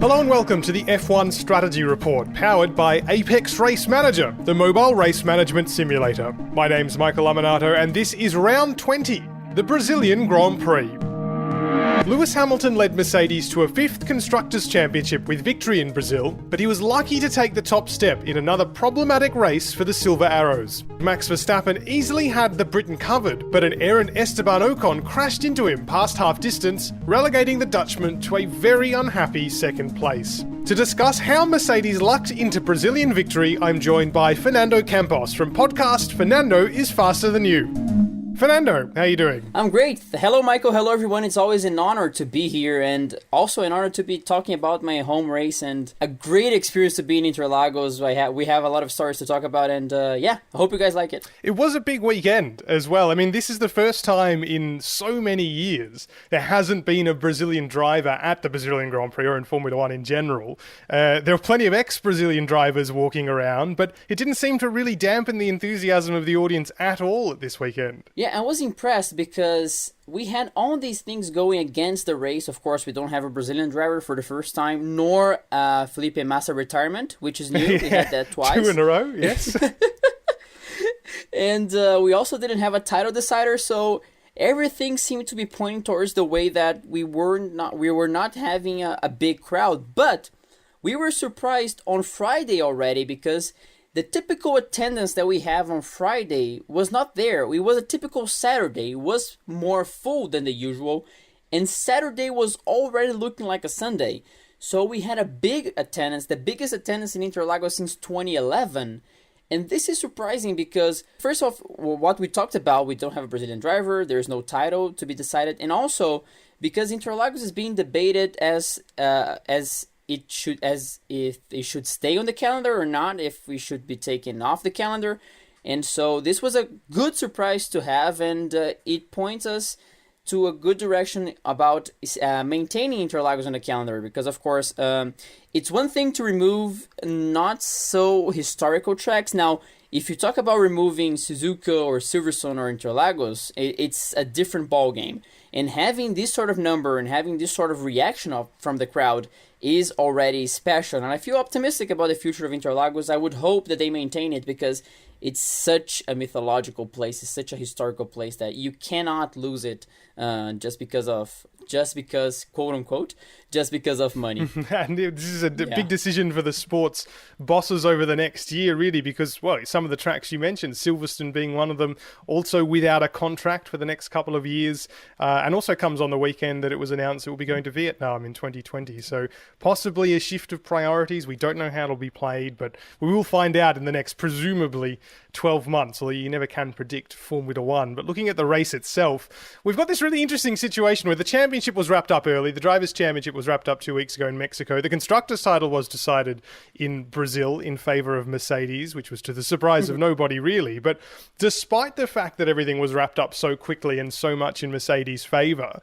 Hello and welcome to the F1 Strategy Report, powered by Apex Race Manager, the mobile race management simulator. My name's Michael Lamonato and this is round 20, the Brazilian Grand Prix. Lewis Hamilton led Mercedes to a fifth Constructors' Championship with victory in Brazil, but he was lucky to take the top step in another problematic race for the Silver Arrows. Max Verstappen easily had the Briton covered, but an errant Esteban Ocon crashed into him past half distance, relegating the Dutchman to a very unhappy second place. To discuss how Mercedes lucked into Brazilian victory, I'm joined by Fernando Campos from podcast Fernando is Faster Than You. Fernando, how are you doing? I'm great. Hello, Michael. Hello, everyone. It's always an honor to be here and also an honor to be talking about my home race and a great experience to be in Interlagos. We have a lot of stories to talk about and I hope you guys like it. It was a big weekend as well. I mean, this is the first time in so many years there hasn't been a Brazilian driver at the Brazilian Grand Prix or in Formula One in general. There were plenty of ex-Brazilian drivers walking around, but it didn't seem to really dampen the enthusiasm of the audience at all at this weekend. Yeah, I was impressed because we had all these things going against the race. Of course, we don't have a Brazilian driver for the first time, nor Felipe Massa retirement, which is new. We had that twice. 2 in a row, yes. And we also didn't have a title decider, so everything seemed to be pointing towards the way that we were not having a big crowd. But we were surprised on Friday already because the typical attendance that we have on Friday was not there. It was a typical Saturday. It was more full than the usual. And Saturday was already looking like a Sunday. So we had a big attendance, the biggest attendance in Interlagos since 2011. And this is surprising because, first off, what we talked about, we don't have a Brazilian driver. There's no title to be decided. And also, because Interlagos is being debated as if it should stay on the calendar or not, if we should be taken off the calendar. And so this was a good surprise to have, and it points us to a good direction about maintaining Interlagos on the calendar, because of course it's one thing to remove not so historical tracks. Now, if you talk about removing Suzuka or Silverstone or Interlagos, it's a different ball game. And having this sort of number and having this sort of reaction from the crowd is already special. And I feel optimistic about the future of Interlagos. I would hope that they maintain it because it's such a mythological place. It's such a historical place that you cannot lose it just because, quote unquote, just because of money. And this is a big decision for the sports bosses over the next year, really, because, well, some of the tracks you mentioned, Silverstone being one of them, also without a contract for the next couple of years, and also comes on the weekend that it was announced it will be going to Vietnam in 2020. So possibly a shift of priorities. We don't know how it'll be played, but we will find out in the next, presumably, 12 months, although you never can predict Formula One. But looking at the race itself, we've got this really interesting situation where the championship was wrapped up early. The Drivers' Championship was wrapped up 2 weeks ago in Mexico. The Constructors' title was decided in Brazil in favour of Mercedes, which was to the surprise of nobody, really. But despite the fact that everything was wrapped up so quickly and so much in Mercedes' favour,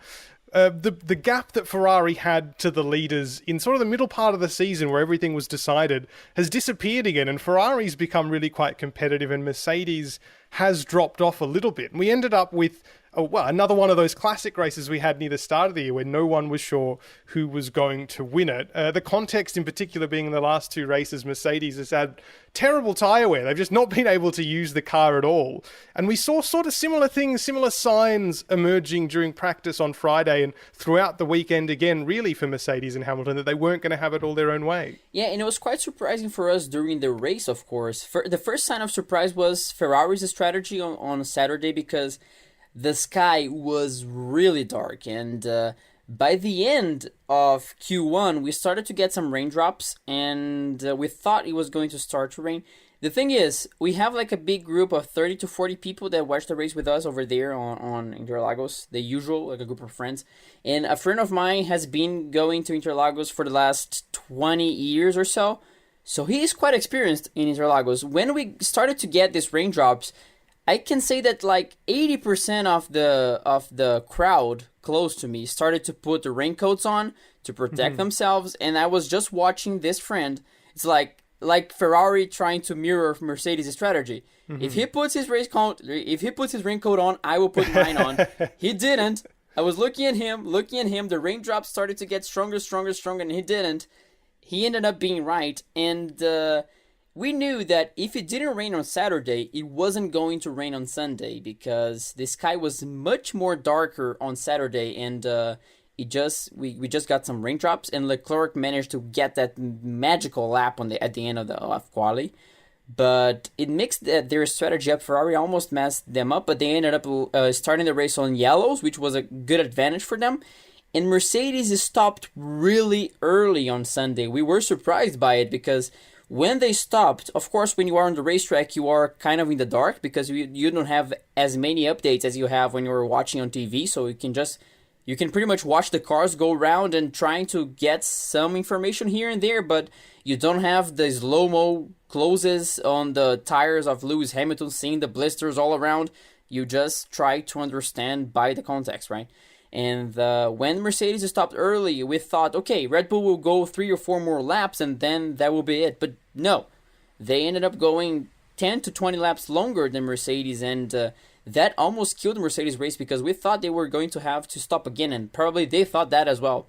the gap that Ferrari had to the leaders in sort of the middle part of the season where everything was decided has disappeared again, and Ferrari's become really quite competitive and Mercedes has dropped off a little bit. And we ended up with another one of those classic races we had near the start of the year where no one was sure who was going to win it. The context in particular being in the last two races, Mercedes has had terrible tyre wear. They've just not been able to use the car at all. And we saw sort of similar things, similar signs emerging during practice on Friday and throughout the weekend again, really, for Mercedes and Hamilton, that they weren't going to have it all their own way. Yeah, and it was quite surprising for us during the race, of course. The first sign of surprise was Ferrari's strategy on Saturday, because the sky was really dark, and by the end of Q1 we started to get some raindrops, and we thought it was going to start to rain. The thing is, we have like a big group of 30 to 40 people that watch the race with us over there on Interlagos, the usual, like a group of friends. And a friend of mine has been going to Interlagos for the last 20 years or so, so he is quite experienced in Interlagos. When we started to get these raindrops, I can say that like 80% of the crowd close to me started to put the raincoats on to protect themselves, and I was just watching this friend. It's like Ferrari trying to mirror Mercedes' strategy. If he puts his raincoat on, I will put mine on. He didn't. I was looking at him. The raindrops started to get stronger, and he didn't. he ended up being right, and we knew that if it didn't rain on Saturday, it wasn't going to rain on Sunday because the sky was much more darker on Saturday, and we just got some raindrops, and Leclerc managed to get that magical lap at the end of quali. But it mixed their strategy up. Ferrari almost messed them up, but they ended up starting the race on yellows, which was a good advantage for them. And Mercedes stopped really early on Sunday. We were surprised by it because when they stopped, of course, when you are on the racetrack, you are kind of in the dark because you don't have as many updates as you have when you're watching on TV. So you can pretty much watch the cars go around and trying to get some information here and there, but you don't have the slow-mo closes on the tires of Lewis Hamilton, seeing the blisters all around. You just try to understand by the context, right? And when Mercedes stopped early, we thought, okay, Red Bull will go 3 or 4 more laps and then that will be it. But no, they ended up going 10 to 20 laps longer than Mercedes, and that almost killed the Mercedes race because we thought they were going to have to stop again, and probably they thought that as well.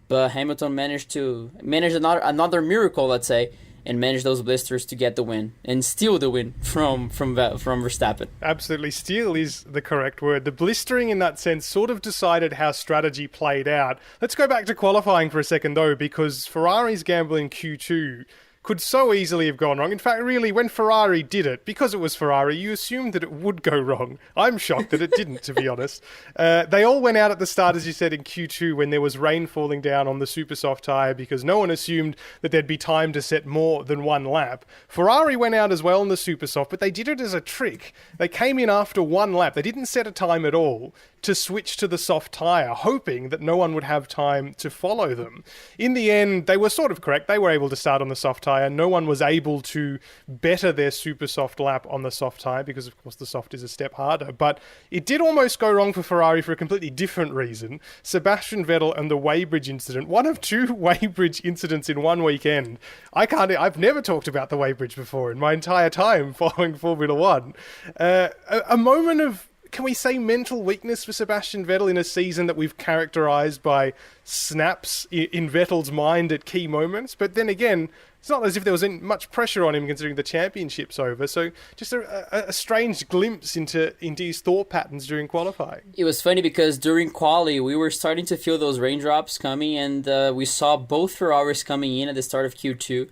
But Hamilton managed another miracle, let's say, and manage those blisters to get the win and steal the win from Verstappen. Absolutely, steal is the correct word. The blistering in that sense sort of decided how strategy played out. Let's go back to qualifying for a second though, because Ferrari's gamble in Q2 could so easily have gone wrong. In fact, really, when Ferrari did it, because it was Ferrari, you assumed that it would go wrong. I'm shocked that it didn't, to be honest. They all went out at the start, as you said, in Q2 when there was rain falling down on the super soft tyre because no one assumed that there'd be time to set more than one lap. Ferrari went out as well in the super soft, but they did it as a trick. They came in after one lap. They didn't set a time at all to switch to the soft tyre, hoping that no one would have time to follow them. In the end, they were sort of correct. They were able to start on the soft tyre. No one was able to better their super soft lap on the soft tyre because, of course, the soft is a step harder. But it did almost go wrong for Ferrari for a completely different reason. Sebastian Vettel and the Weybridge incident. One of 2 Weybridge incidents in one weekend. I've never talked about the Weybridge before in my entire time following Formula One. A moment of, can we say, mental weakness for Sebastian Vettel in a season that we've characterised by snaps in Vettel's mind at key moments. But then again, it's not as if there was much pressure on him considering the championship's over. So just a strange glimpse into his thought patterns during qualifying. It was funny because during quali, we were starting to feel those raindrops coming, and we saw both Ferraris coming in at the start of Q2.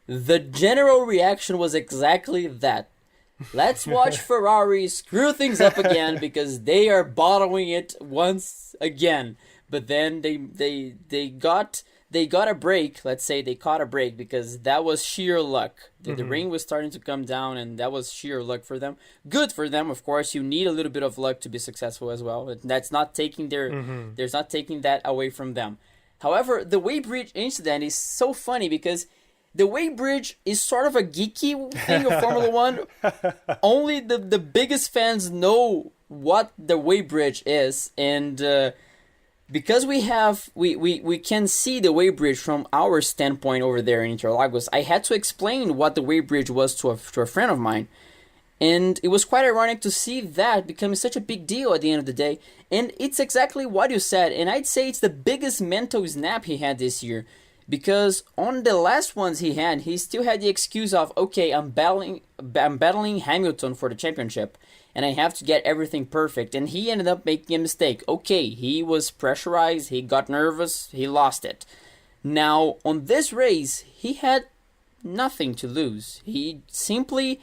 The general reaction was exactly that. Let's watch Ferrari screw things up again because they are bottling it once again. But then they got a break. Let's say they caught a break because that was sheer luck. The rain was starting to come down, and that was sheer luck for them. Good for them, of course. You need a little bit of luck to be successful as well. That's not taking there's not taking that away from them. However, the Weybridge incident is so funny because the Weybridge is sort of a geeky thing of Formula One. Only the biggest fans know what the Weybridge is, and because we can see the Weybridge from our standpoint over there in Interlagos, I had to explain what the Weybridge was to a friend of mine. And it was quite ironic to see that becoming such a big deal at the end of the day. And it's exactly what you said, and I'd say it's the biggest mental snap he had this year. Because on the last ones he still had the excuse of, okay, I'm battling Hamilton for the championship, and I have to get everything perfect. And he ended up making a mistake. Okay, he was pressurized, he got nervous, he lost it. Now, on this race, he had nothing to lose. He simply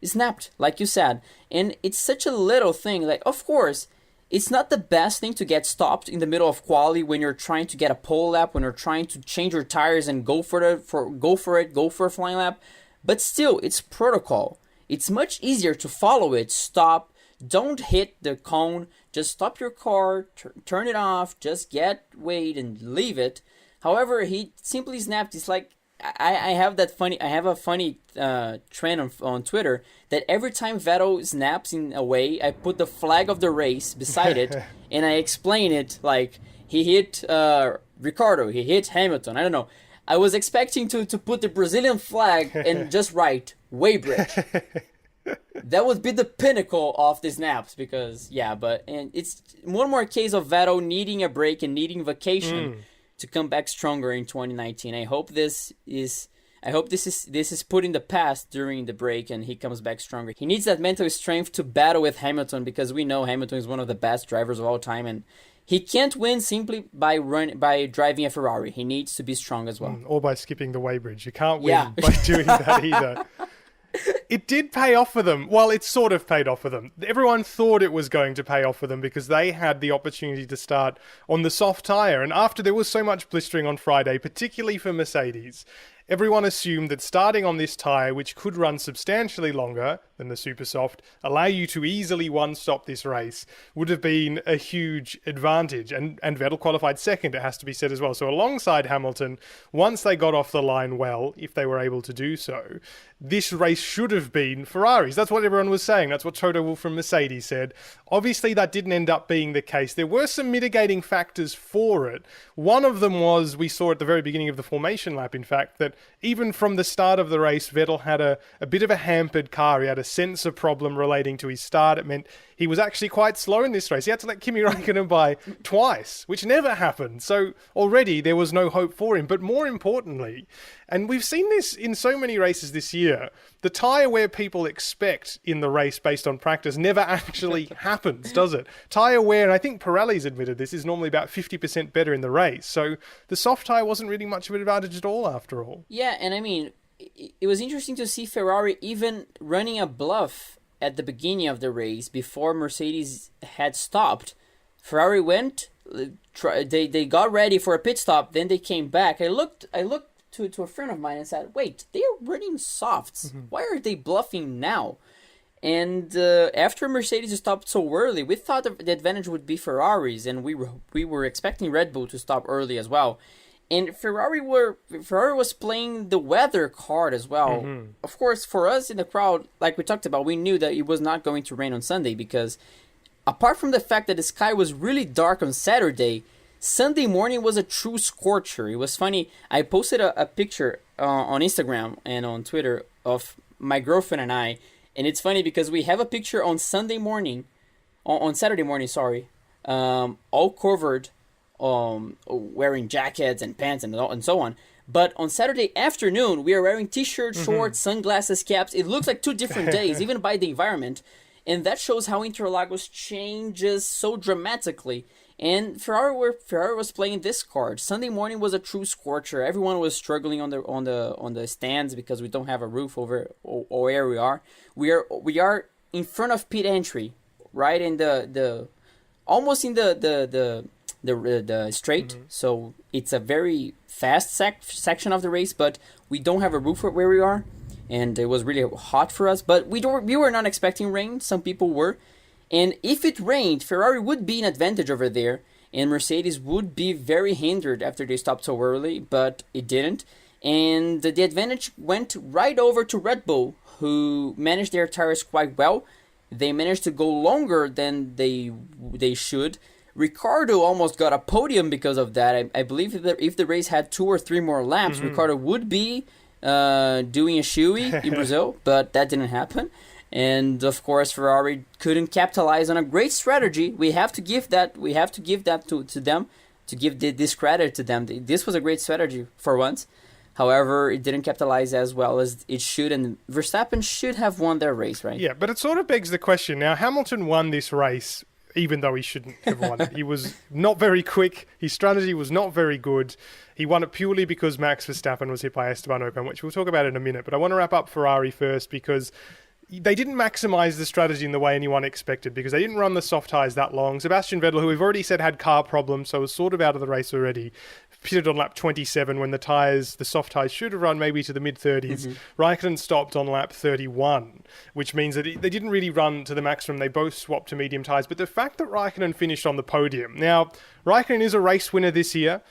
snapped, like you said. And it's such a little thing. Like, of course, it's not the best thing to get stopped in the middle of quali when you're trying to get a pole lap, when you're trying to change your tires and go for a flying lap. But still, it's protocol. It's much easier to follow it. Stop. Don't hit the cone. Just stop your car. Turn it off. Just wait and leave it. However, he simply snapped. It's like I have a funny trend on Twitter that every time Vettel snaps in a way, I put the flag of the race beside it and I explain it like he hit Ricardo, he hit Hamilton. I don't know. I was expecting to put the Brazilian flag and just write Weybridge. That would be the pinnacle of the snaps and it's one more case of Vettel needing a break and needing vacation to come back stronger in 2019. I hope this is put in the past during the break and he comes back stronger. He needs that mental strength to battle with Hamilton, because we know Hamilton is one of the best drivers of all time, and he can't win simply by driving a Ferrari. He needs to be strong as well. Or by skipping the weighbridge. You can't win by doing that either. It did pay off for them. Well, it sort of paid off for them. Everyone thought it was going to pay off for them because they had the opportunity to start on the soft tyre. And after there was so much blistering on Friday, particularly for Mercedes, everyone assumed that starting on this tyre, which could run substantially longer than the super soft, allow you to easily one-stop this race, would have been a huge advantage. And Vettel qualified second, it has to be said as well. So alongside Hamilton, once they got off the line well, if they were able to do so, this race should have been Ferraris. That's what everyone was saying. That's what Toto Wolff from Mercedes said. Obviously, that didn't end up being the case. There were some mitigating factors for it. One of them was, we saw at the very beginning of the formation lap, in fact, that even from the start of the race, Vettel had a bit of a hampered car. He had a sensor problem relating to his start. It meant he was actually quite slow in this race. He had to let Kimi Raikkonen by twice, which never happened. So already there was no hope for him. But more importantly, and we've seen this in so many races this year, the tyre wear people expect in the race based on practice never actually happens, does it? Tyre wear, and I think Pirelli's admitted this, is normally about 50% better in the race. So the soft tyre wasn't really much of an advantage at all after all. Yeah, and I mean, it was interesting to see Ferrari even running a bluff at the beginning of the race before Mercedes had stopped. Ferrari went, they got ready for a pit stop, then they came back. I looked to a friend of mine and said, wait, they're running softs. Mm-hmm. Why are they bluffing now? And after Mercedes stopped so early, we thought the advantage would be Ferraris, and we were expecting Red Bull to stop early as well. And Ferrari was playing the weather card as well. Mm-hmm. Of course, for us in the crowd, like we talked about, we knew that it was not going to rain on Sunday, because apart from the fact that the sky was really dark on Saturday, Sunday morning was a true scorcher. It was funny. I posted a picture on Instagram and on Twitter of my girlfriend and I. And it's funny because we have a picture on Saturday morning, all covered, wearing jackets and pants and so on. But on Saturday afternoon, we are wearing t-shirts, shorts, sunglasses, caps. It looks like 2 different days, even by the environment. And that shows how Interlagos changes so dramatically. And Ferrari was playing this card. Sunday morning was a true scorcher. Everyone was struggling on the stands because we don't have a roof over where we are. We are in front of pit entry, right in the almost in the straight. Mm-hmm. So it's a very fast section of the race, but we don't have a roof where we are, and it was really hot for us. But we were not expecting rain. Some people were. And if it rained, Ferrari would be in advantage over there, and Mercedes would be very hindered after they stopped so early, but it didn't. And the advantage went right over to Red Bull, who managed their tires quite well. They managed to go longer than they should. Ricciardo almost got a podium because of that. I believe that if the race had 2 or 3 more laps, Ricciardo would be doing a shoey in Brazil, but that didn't happen. And of course, Ferrari couldn't capitalize on a great strategy. We have to give that to them, to give this credit to them. This was a great strategy for once. However, it didn't capitalize as well as it should, and Verstappen should have won their race, right? Yeah, but it sort of begs the question. Now, Hamilton won this race, even though he shouldn't have won it. He was not very quick. His strategy was not very good. He won it purely because Max Verstappen was hit by Esteban Ocon, which we'll talk about in a minute. But I want to wrap up Ferrari first, because they didn't maximize the strategy in the way anyone expected, because they didn't run the soft tyres that long. Sebastian Vettel, who we've already said had car problems, so was sort of out of the race already, pitted on lap 27 when the soft tyres should have run maybe to the mid-30s. Mm-hmm. Raikkonen stopped on lap 31, which means that they didn't really run to the maximum. They both swapped to medium tyres. But the fact that Raikkonen finished on the podium... Now, Raikkonen is a race winner this year,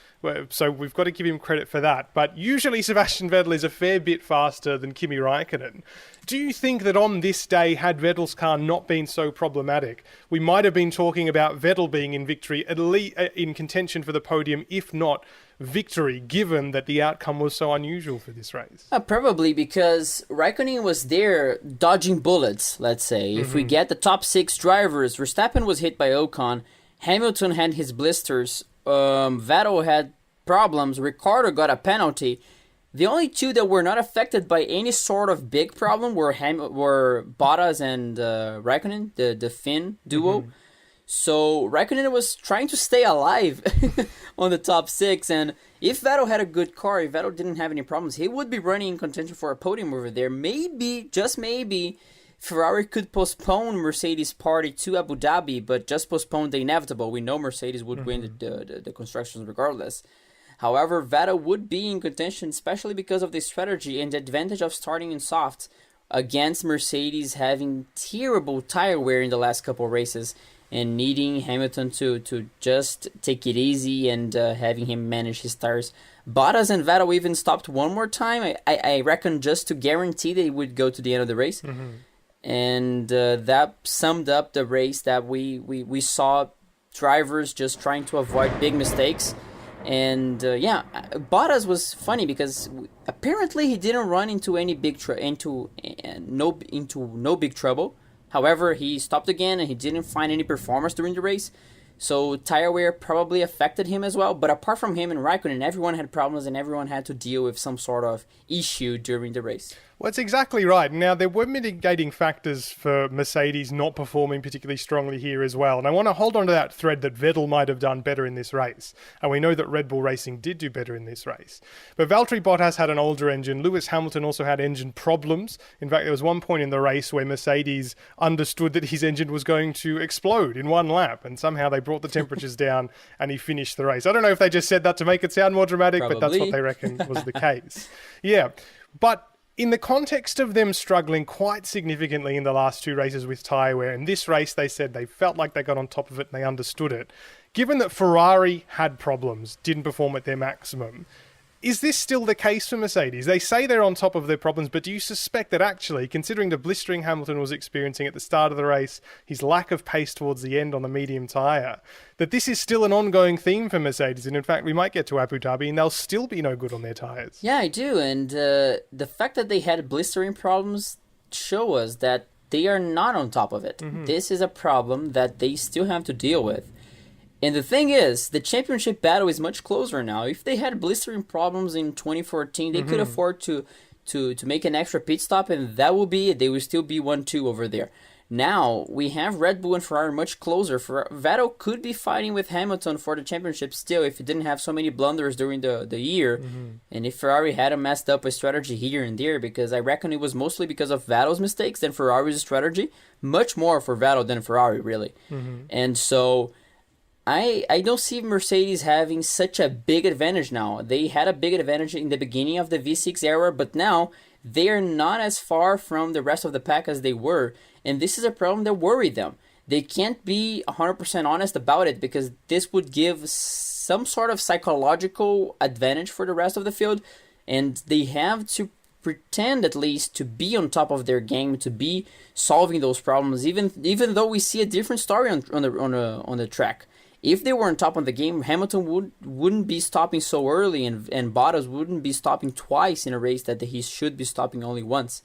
so we've got to give him credit for that. But usually Sebastian Vettel is a fair bit faster than Kimi Raikkonen. Do you think that on this day, had Vettel's car not been so problematic, we might have been talking about Vettel being in victory, at least in contention for the podium, if not victory, given that the outcome was so unusual for this race? Probably because Raikkonen was there dodging bullets, let's say. Mm-hmm. If we get the top 6 drivers, Verstappen was hit by Ocon, Hamilton had his blisters, Vettel had problems. Ricardo got a penalty. The only two that were not affected by any sort of big problem were Bottas and Raikkonen, the Finn duo. Mm-hmm. So Raikkonen was trying to stay alive on the top 6, and if Vettel had a good car, if Vettel didn't have any problems, he would be running in contention for a podium over there. Maybe, just maybe, Ferrari could postpone Mercedes' party to Abu Dhabi, but just postpone the inevitable. We know Mercedes would win the constructions regardless. However, Vettel would be in contention, especially because of the strategy and the advantage of starting in softs against Mercedes having terrible tire wear in the last couple of races and needing Hamilton to just take it easy and having him manage his tires. Bottas and Vettel even stopped one more time, I reckon, just to guarantee they would go to the end of the race. Mm-hmm. And that summed up the race that we saw drivers just trying to avoid big mistakes. And Bottas was funny because apparently he didn't run into any big no big trouble. However, he stopped again and he didn't find any performance during the race. So tire wear probably affected him as well. But apart from him and Raikkonen, everyone had problems and everyone had to deal with some sort of issue during the race. Well, that's exactly right. Now, there were mitigating factors for Mercedes not performing particularly strongly here as well. And I want to hold on to that thread that Vettel might have done better in this race. And we know that Red Bull Racing did do better in this race. But Valtteri Bottas had an older engine. Lewis Hamilton also had engine problems. In fact, there was one point in the race where Mercedes understood that his engine was going to explode in one lap. And somehow they brought the temperatures down and he finished the race. I don't know if they just said that to make it sound more dramatic, but that's what they reckon was the case. Yeah, but in the context of them struggling quite significantly in the last 2 races with tyre wear, in this race they said they felt like they got on top of it and they understood it. Given that Ferrari had problems, didn't perform at their maximum, is this still the case for Mercedes? They say they're on top of their problems, but do you suspect that actually, considering the blistering Hamilton was experiencing at the start of the race, his lack of pace towards the end on the medium tyre, that this is still an ongoing theme for Mercedes? And in fact, we might get to Abu Dhabi and they'll still be no good on their tyres. Yeah, I do. And the fact that they had blistering problems show us that they are not on top of it. Mm-hmm. This is a problem that they still have to deal with. And the thing is, the championship battle is much closer now. If they had blistering problems in 2014, they could afford to make an extra pit stop, and that will be it. They will still be 1-2 over there. Now, we have Red Bull and Ferrari much closer. Vettel could be fighting with Hamilton for the championship still if he didn't have so many blunders during the year. Mm-hmm. And if Ferrari hadn't messed up a strategy here and there, because I reckon it was mostly because of Vettel's mistakes than Ferrari's strategy. Much more for Vettel than Ferrari, really. Mm-hmm. And so I don't see Mercedes having such a big advantage now. They had a big advantage in the beginning of the V6 era, but now they are not as far from the rest of the pack as they were. And this is a problem that worried them. They can't be 100% honest about it because this would give some sort of psychological advantage for the rest of the field. And they have to pretend at least to be on top of their game, to be solving those problems, even though we see a different story on the track. If they were on top of the game, Hamilton wouldn't be stopping so early, and Bottas wouldn't be stopping twice in a race that he should be stopping only once.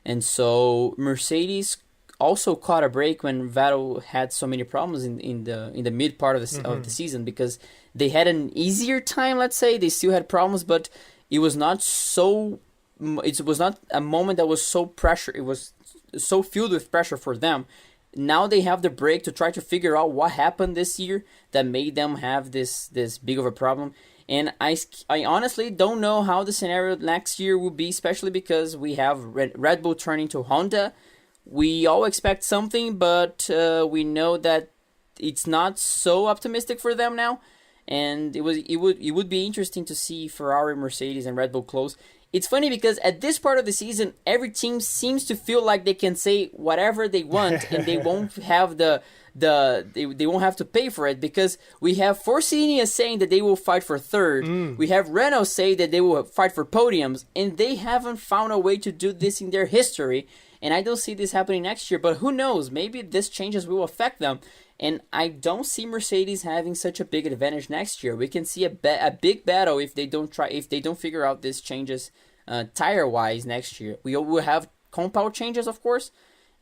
And so Mercedes also caught a break when Vettel had so many problems in the mid part of the season, because they had an easier time. Let's say they still had problems, but it was not so. It was not a moment that was so pressure. It was so filled with pressure for them. Now they have the break to try to figure out what happened this year that made them have this big of a problem. And I honestly don't know how the scenario next year will be, especially because we have Red Bull turning to Honda. We all expect something, but we know that it's not so optimistic for them now. And it would be interesting to see Ferrari, Mercedes, and Red Bull close. It's funny because at this part of the season, every team seems to feel like they can say whatever they want, and they won't have they won't have to pay for it, because we have Force India saying that they will fight for third. We have Renault say that they will fight for podiums, and they haven't found a way to do this in their history. And I don't see this happening next year, but who knows? Maybe this changes will affect them. And I don't see Mercedes having such a big advantage next year. We can see a big battle if they don't figure out these changes tire-wise next year. We will have compound changes, of course,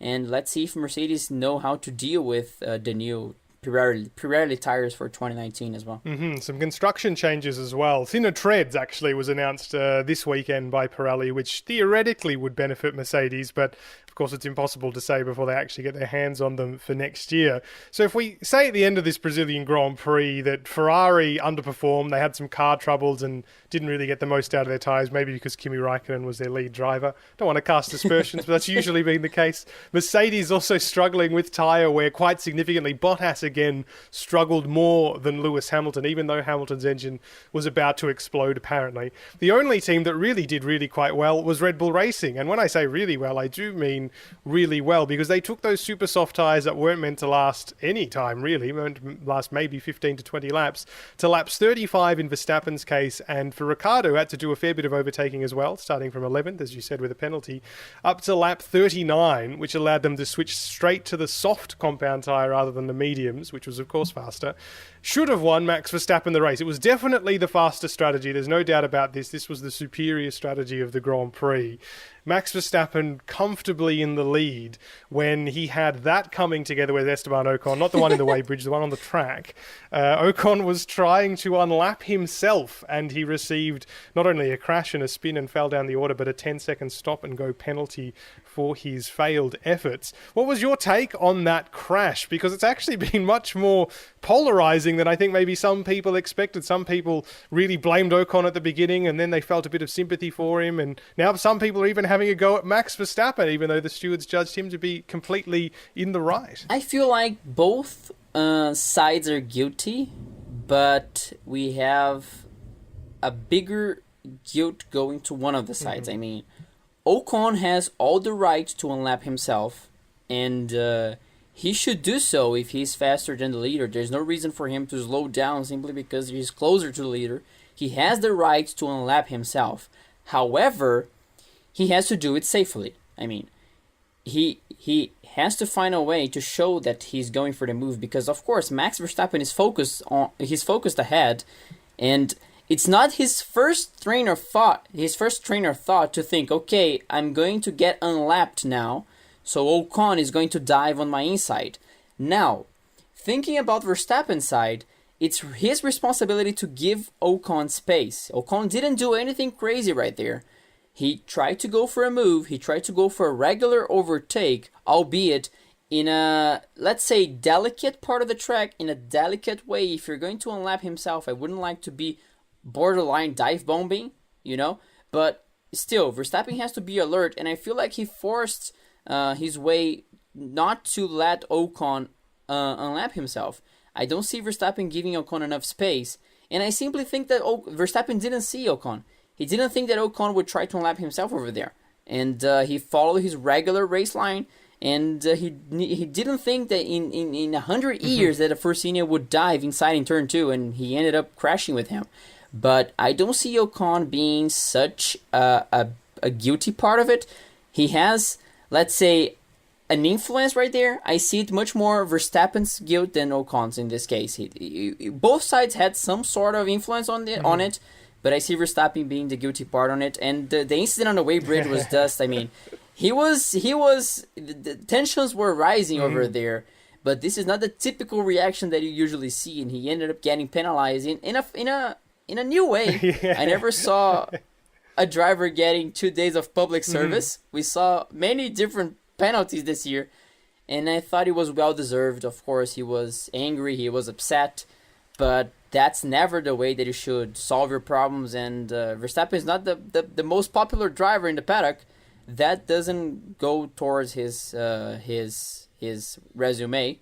and let's see if Mercedes know how to deal with the new Pirelli tires for 2019 as well. Some construction changes as well. Thinner treads actually was announced this weekend by Pirelli, which theoretically would benefit Mercedes, but of course it's impossible to say before they actually get their hands on them for next year. So if we say at the end of this Brazilian Grand Prix that Ferrari underperformed, they had some car troubles and didn't really get the most out of their tyres, maybe because Kimi Raikkonen was their lead driver. Don't want to cast aspersions, but that's usually been the case. Mercedes also struggling with tyre wear quite significantly. Bottas again struggled more than Lewis Hamilton, even though Hamilton's engine was about to explode apparently. The only team that really did really quite well was Red Bull Racing. And when I say really well, I do mean really well, because they took those super soft tyres that weren't meant to last any time really, meant to last maybe 15 to 20 laps, to laps 35 in Verstappen's case, and for Ricciardo had to do a fair bit of overtaking as well, starting from 11th, as you said, with a penalty, up to lap 39, which allowed them to switch straight to the soft compound tyre rather than the mediums, which was of course faster. Should have won Max Verstappen the race. It was definitely the faster strategy, there's no doubt about this. This was the superior strategy of the Grand Prix. Max Verstappen comfortably in the lead when he had that coming together with Esteban Ocon, not the one in the weighbridge, the one on the track. Ocon was trying to unlap himself, and he received not only a crash and a spin and fell down the order, but a 10-second stop-and-go penalty for his failed efforts. What was your take on that crash? Because it's actually been much more polarizing than I think maybe some people expected. Some people really blamed Ocon at the beginning, and then they felt a bit of sympathy for him, and now some people are even having a go at Max Verstappen, even though the stewards judged him to be completely in the right. I feel like both sides are guilty, but we have a bigger guilt going to one of the sides. I mean, Ocon has all the right to unlap himself, and he should do so if he's faster than the leader. There's no reason for him to slow down simply because he's closer to the leader. He has the right to unlap himself. However, he has to do it safely. I mean, he has to find a way to show that he's going for the move, because of course Max Verstappen is focused ahead, and it's not his first train of thought to think, okay, I'm going to get unlapped now, so Ocon is going to dive on my inside. Now, thinking about Verstappen's side, it's his responsibility to give Ocon space. Ocon didn't do anything crazy right there. He tried to go for a move. He tried to go for a regular overtake, albeit in a, let's say, delicate part of the track, in a delicate way. If you're going to unlap himself, I wouldn't like to be borderline dive bombing, But still, Verstappen has to be alert, and I feel like he forced his way not to let Ocon unlap himself. I don't see Verstappen giving Ocon enough space, and I simply think that Verstappen didn't see Ocon. He didn't think that Ocon would try to unlap himself over there. And he followed his regular race line. And he didn't think that in 100 years that a Forcinia would dive inside in turn 2. And he ended up crashing with him. But I don't see Ocon being such a guilty part of it. He has, let's say, an influence right there. I see it much more Verstappen's guilt than Ocon's in this case. Both sides had some sort of influence on it. But I see Verstappen being the guilty part on it, and the incident on the weighbridge was just, I mean, the tensions were rising over there, but this is not the typical reaction that you usually see, and he ended up getting penalized in a new way. Yeah. I never saw a driver getting 2 days of public service. We saw many different penalties this year, and I thought it was well deserved. Of course, he was angry, he was upset, but that's never the way that you should solve your problems. And Verstappen is not the most popular driver in the paddock. That doesn't go towards his resume.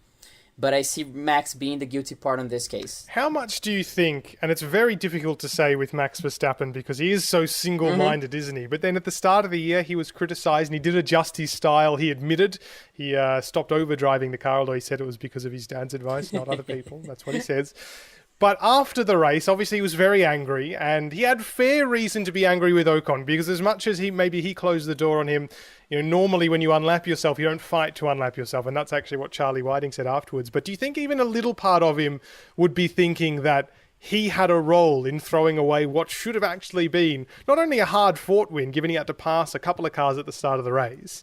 But I see Max being the guilty part in this case. How much do you think, and it's very difficult to say with Max Verstappen because he is so single-minded, isn't he? But then at the start of the year, he was criticised and he did adjust his style. He admitted he stopped overdriving the car, although he said it was because of his dad's advice, not other people. That's what he says. But after the race, obviously he was very angry, and he had fair reason to be angry with Ocon, because as much as he closed the door on him, normally when you unlap yourself, you don't fight to unlap yourself, and that's actually what Charlie Whiting said afterwards. But do you think even a little part of him would be thinking that he had a role in throwing away what should have actually been not only a hard-fought win, given he had to pass a couple of cars at the start of the race,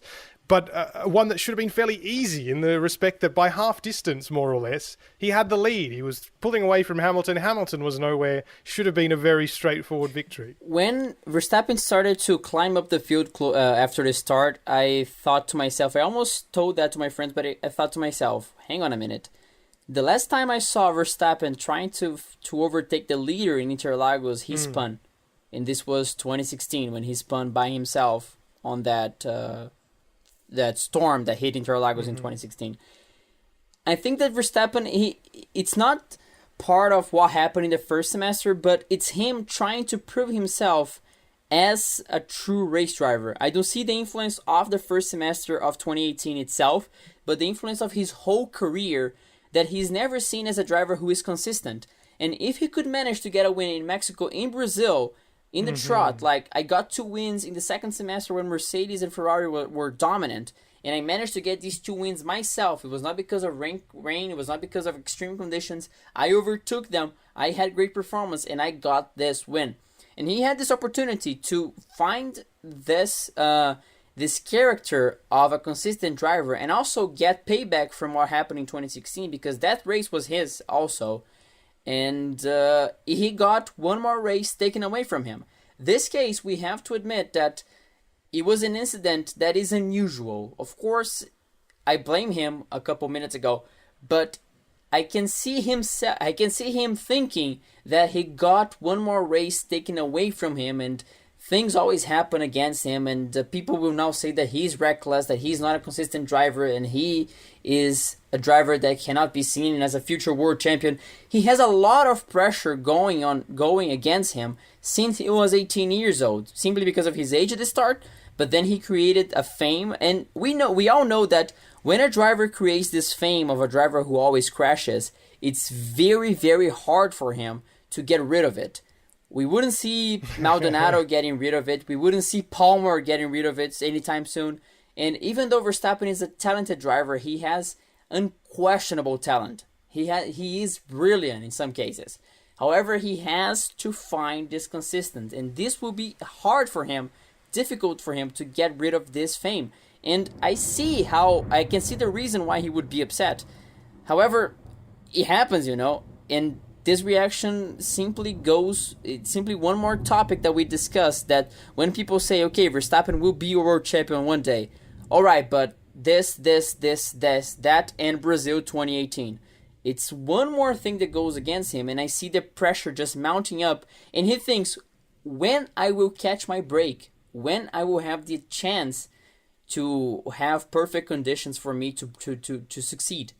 but one that should have been fairly easy in the respect that by half distance, more or less, he had the lead. He was pulling away from Hamilton. Hamilton was nowhere. Should have been a very straightforward victory. When Verstappen started to climb up the field after the start, I thought to myself, I almost told that to my friends, but I thought to myself, hang on a minute. The last time I saw Verstappen trying to overtake the leader in Interlagos, he spun. And this was 2016 when he spun by himself on that storm that hit Interlagos in 2016. I think that Verstappen, it's not part of what happened in the first semester, but it's him trying to prove himself as a true race driver. I don't see the influence of the first semester of 2018 itself, but the influence of his whole career, that he's never seen as a driver who is consistent. And if he could manage to get a win in Mexico, in Brazil, in the trot, like I got 2 wins in the second semester when Mercedes and Ferrari were dominant, and I managed to get these 2 wins myself. It was not because of rain, it was not because of extreme conditions. I overtook them, I had great performance, and I got this win. And he had this opportunity to find this character of a consistent driver and also get payback from what happened in 2016, because that race was his also. And he got one more race taken away from him. This case, we have to admit that it was an incident that is unusual. Of course, I blame him a couple minutes ago, but I can see him thinking that he got one more race taken away from him, and things always happen against him, and people will now say that he's reckless, that he's not a consistent driver, and he is a driver that cannot be seen as a future world champion. He has a lot of pressure going against him since he was 18 years old, simply because of his age at the start, but then he created a fame, and we all know that when a driver creates this fame of a driver who always crashes, it's very, very hard for him to get rid of it. We wouldn't see Maldonado getting rid of it. We wouldn't see Palmer getting rid of it anytime soon. And even though Verstappen is a talented driver, he has unquestionable talent. He is brilliant in some cases. However, he has to find this consistent. And this will be hard for him, difficult for him to get rid of this fame. And I can see the reason why he would be upset. However, it happens, and this reaction simply one more topic that we discussed, that when people say, okay, Verstappen will be a world champion one day. All right, but that, and Brazil 2018. It's one more thing that goes against him, and I see the pressure just mounting up, and he thinks, when I will catch my break, when I will have the chance to have perfect conditions for me to succeed,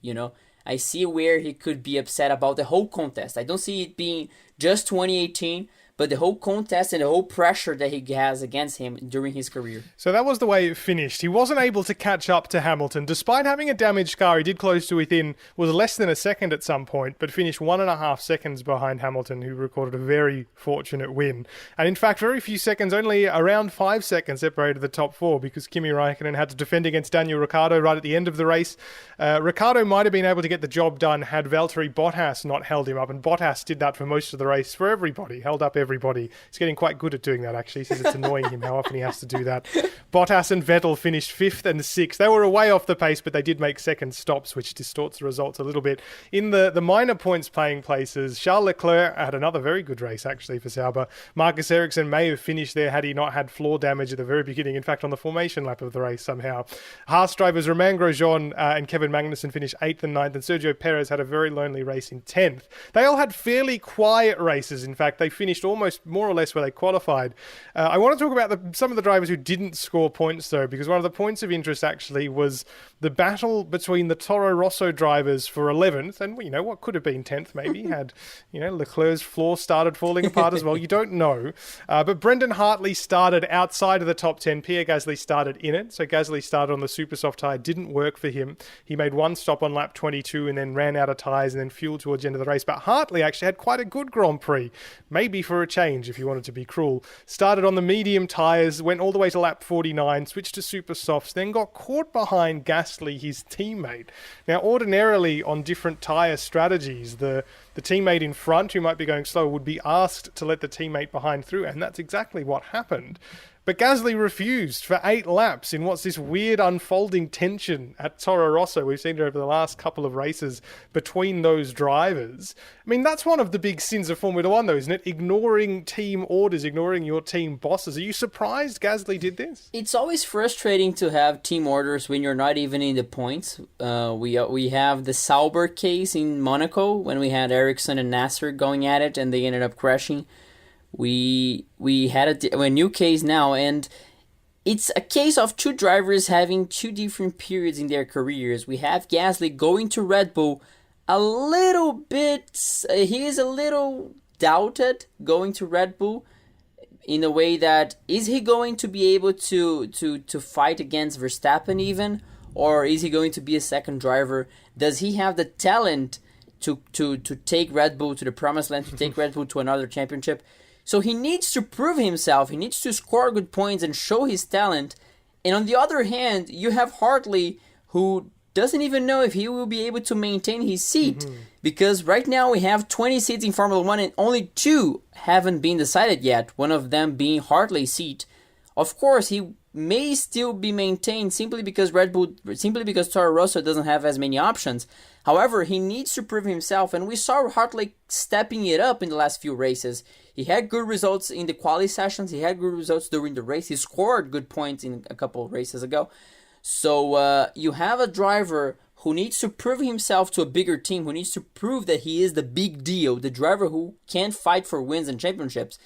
I see where he could be upset about the whole contest. I don't see it being just 2018, but the whole contest and the whole pressure that he has against him during his career. So that was the way it finished. He wasn't able to catch up to Hamilton. Despite having a damaged car, he did close to within, was less than a second at some point, but finished 1.5 seconds behind Hamilton, who recorded a very fortunate win. And in fact, very few seconds, only around 5 seconds separated the top 4, because Kimi Räikkönen had to defend against Daniel Ricciardo right at the end of the race. Ricciardo might have been able to get the job done had Valtteri Bottas not held him up, and Bottas did that for most of the race for everybody, held up everybody. He's getting quite good at doing that, actually. He says it's annoying him how often he has to do that. Bottas and Vettel finished 5th and 6th. They were way off the pace, but they did make second stops, which distorts the results a little bit. In the minor points playing places, Charles Leclerc had another very good race, actually, for Sauber. Marcus Ericsson may have finished there had he not had floor damage at the very beginning. In fact, on the formation lap of the race somehow. Haas drivers Romain Grosjean and Kevin Magnussen finished 8th and 9th, and Sergio Perez had a very lonely race in 10th. They all had fairly quiet races. In fact, they finished almost more or less where they qualified. I want to talk about some of the drivers who didn't score points, though, because one of the points of interest actually was the battle between the Toro Rosso drivers for 11th, and what could have been 10th maybe, had Leclerc's floor started falling apart as well. You don't know. But Brendan Hartley started outside of the top 10. Pierre Gasly started in it, so Gasly started on the super soft tyre. Didn't work for him. He made one stop on lap 22 and then ran out of tyres and then fueled towards the end of the race. But Hartley actually had quite a good Grand Prix, maybe for a change if you wanted to be cruel. Started on the medium tyres, went all the way to lap 49, switched to super softs, then got caught behind Gasly, his teammate. Now, ordinarily on different tyre strategies, the teammate in front who might be going slow would be asked to let the teammate behind through, and that's exactly what happened. But Gasly refused for 8 laps in what's this weird unfolding tension at Toro Rosso. We've seen it over the last couple of races between those drivers. I mean, that's one of the big sins of Formula One, though, isn't it? Ignoring team orders, ignoring your team bosses. Are you surprised Gasly did this? It's always frustrating to have team orders when you're not even in the points. We have the Sauber case in Monaco when we had Ericsson and Nasser going at it and they ended up crashing. We had a new case now, and it's a case of two drivers having two different periods in their careers. We have Gasly going to Red Bull a little bit. He is a little doubted going to Red Bull in a way that, is he going to be able to fight against Verstappen even, or is he going to be a second driver? Does he have the talent to take Red Bull to the promised land, to take Red Bull to another championship? So he needs to prove himself. He needs to score good points and show his talent. And on the other hand, you have Hartley, who doesn't even know if he will be able to maintain his seat. Because right now we have 20 seats in Formula 1 and only 2 haven't been decided yet. One of them being Hartley's seat. Of course, he may still be maintained simply because Toro Rosso doesn't have as many options. However, he needs to prove himself, and we saw Hartley stepping it up in the last few races. He had good results in the quali sessions. He had good results during the race. He scored good points in a couple of races ago. So you have a driver who needs to prove himself to a bigger team, who needs to prove that he is the big deal, the driver who can fight for wins and championships.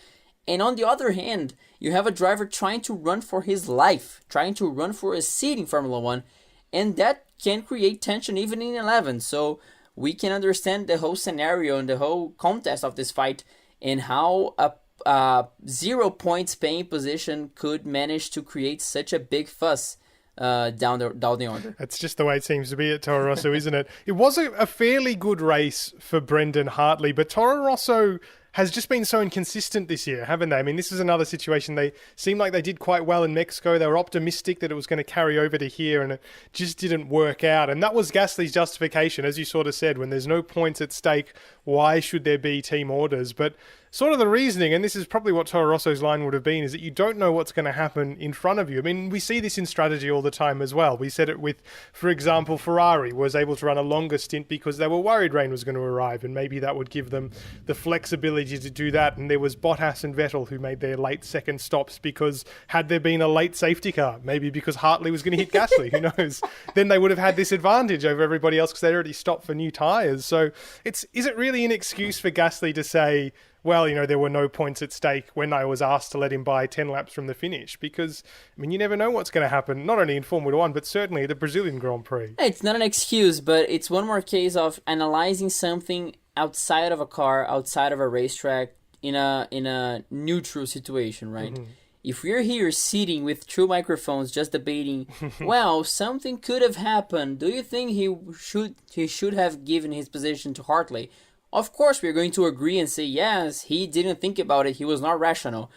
And on the other hand, you have a driver trying to run for his life, trying to run for a seat in Formula 1, and that can create tension even in 11. So we can understand the whole scenario and the whole contest of this fight and how a 0 points paying position could manage to create such a big fuss down the order. That's just the way it seems to be at Toro Rosso, isn't it? It was a fairly good race for Brendan Hartley, but Toro Rosso has just been so inconsistent this year, haven't they? I mean, this is another situation. They seemed like they did quite well in Mexico. They were optimistic that it was going to carry over to here, and it just didn't work out. And that was Gasly's justification, as you sort of said, when there's no points at stake, why should there be team orders? But sort of the reasoning, and this is probably what Toro Rosso's line would have been, is that you don't know what's going to happen in front of you. I mean, we see this in strategy all the time as well. We said it with, for example, Ferrari was able to run a longer stint because they were worried rain was going to arrive, and maybe that would give them the flexibility to do that. And there was Bottas and Vettel who made their late second stops because had there been a late safety car, maybe because Hartley was going to hit Gasly, who knows, then they would have had this advantage over everybody else because they'd already stopped for new tyres. So is it really an excuse for Gasly to say, well, you know, there were no points at stake when I was asked to let him buy 10 laps from the finish? Because, I mean, you never know what's going to happen, not only in Formula 1, but certainly at the Brazilian Grand Prix. It's not an excuse, but it's one more case of analyzing something outside of a car, outside of a racetrack, in a neutral situation, right? Mm-hmm. If we're here sitting with 2 microphones just debating, well, something could have happened, do you think he should have given his position to Hartley? Of course, we're going to agree and say, yes, he didn't think about it. He was not rational.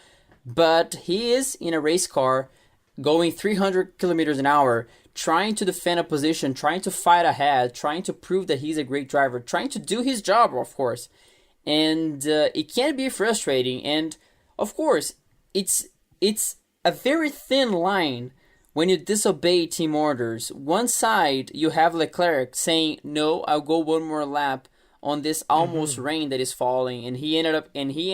But he is in a race car going 300 kilometers an hour, trying to defend a position, trying to fight ahead, trying to prove that he's a great driver, trying to do his job, of course. And it can be frustrating. And, of course, it's a very thin line when you disobey team orders. One side, you have Leclerc saying, no, I'll go one more lap on this almost rain that is falling, and he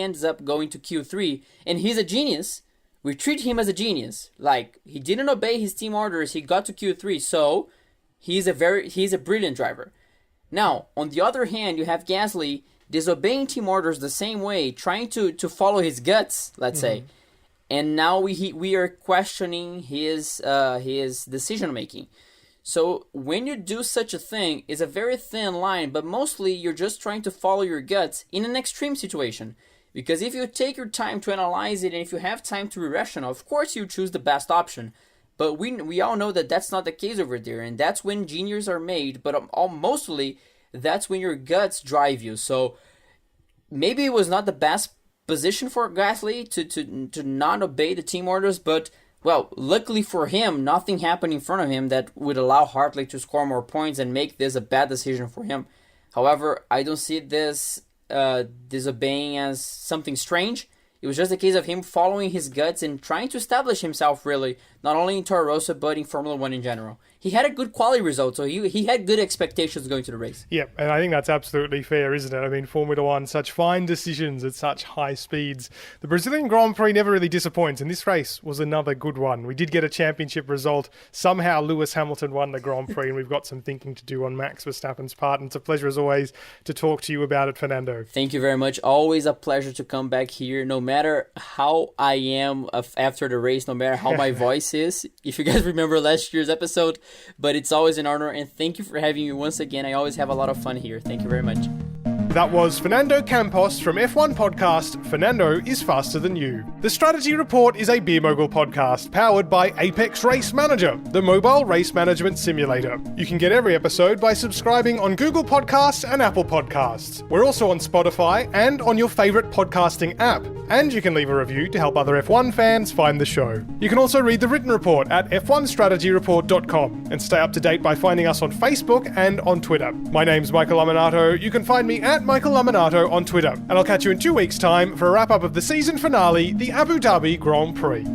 ends up going to Q3, and he's a genius. We treat him as a genius. Like, he didn't obey his team orders, he got to Q3, so he's a brilliant driver. Now, on the other hand, you have Gasly disobeying team orders the same way, trying to follow his guts, let's say. And now we are questioning his decision making. So when you do such a thing, it's a very thin line, but mostly you're just trying to follow your guts in an extreme situation. Because if you take your time to analyze it, and if you have time to be rational, of course you choose the best option. But we all know that that's not the case over there, and that's when geniuses are made, but mostly that's when your guts drive you. So maybe it was not the best position for Gasly to not obey the team orders, but well, luckily for him, nothing happened in front of him that would allow Hartley to score more points and make this a bad decision for him. However, I don't see this disobeying as something strange. It was just a case of him following his guts and trying to establish himself, really, not only in Toro Rosso, but in Formula 1 in general. He had a good quality result, so he had good expectations going to the race. Yeah, and I think that's absolutely fair, isn't it? I mean, Formula 1, such fine decisions at such high speeds. The Brazilian Grand Prix never really disappoints, and this race was another good one. We did get a championship result. Somehow Lewis Hamilton won the Grand Prix, and we've got some thinking to do on Max Verstappen's part, and it's a pleasure as always to talk to you about it, Fernando. Thank you very much. Always a pleasure to come back here, no matter how I am after the race, no matter how my voice is. If you guys remember last year's episode, but it's always an honor, and thank you for having me once again. I always have a lot of fun here. Thank you very much. That was Fernando Campos from F1 podcast, Fernando is Faster Than You. The Strategy Report is a Beer Mogul podcast powered by Apex Race Manager, the mobile race management simulator. You can get every episode by subscribing on Google Podcasts and Apple Podcasts. We're also on Spotify and on your favourite podcasting app. And you can leave a review to help other F1 fans find the show. You can also read the written report at f1strategyreport.com and stay up to date by finding us on Facebook and on Twitter. My name's Michael Lamonato. You can find me at Michael Lamonato on Twitter. And I'll catch you in 2 weeks' time for a wrap-up of the season finale, the Abu Dhabi Grand Prix.